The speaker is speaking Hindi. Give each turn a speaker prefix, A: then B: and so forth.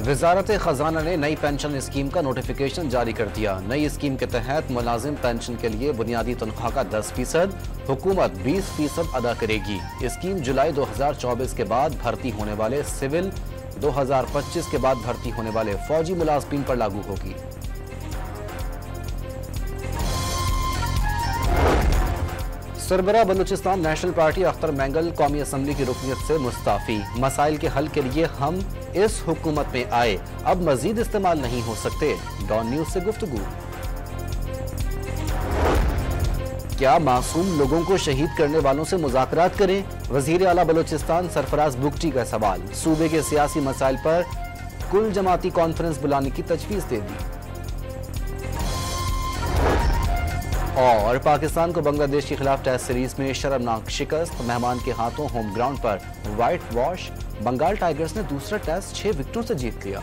A: वजारत खजाना ने नई पेंशन स्कीम का नोटिफिकेशन जारी कर दिया। नई स्कीम के तहत मुलाजिम पेंशन के लिए बुनियादी तनख्वाह का 10%, हुकूमत 20% अदा करेगी। स्कीम जुलाई 2024 के बाद भर्ती होने वाले सिविल, 2025 के बाद भर्ती होने वाले फौजी मुलाजमीन पर लागू होगी। सरबराह बलूचिस्तान नेशनल पार्टी अख्तर मैंगल कौमी असम्बली की रुकनियत से मुस्ताफी। मसाइल के हल के लिए हम इस हुकूमत में आए, अब मजीद इस्तेमाल नहीं हो सकते। डॉन न्यूज से गुफ्तगू। क्या मासूम लोगों को शहीद करने वालों से मुज़ाकरात करें? वजीर आला बलूचिस्तान सरफराज बुगटी का सवाल। सूबे के सियासी मसाइल पर कुल जमाती कॉन्फ्रेंस बुलाने की तजवीज़ दे दी। और पाकिस्तान को बांग्लादेश के खिलाफ टेस्ट सीरीज में शर्मनाक शिकस्त। मेहमान के हाथों होम ग्राउंड पर व्हाइट वॉश। बंगाल टाइगर्स ने दूसरा टेस्ट 6 विकेटों से जीत लिया।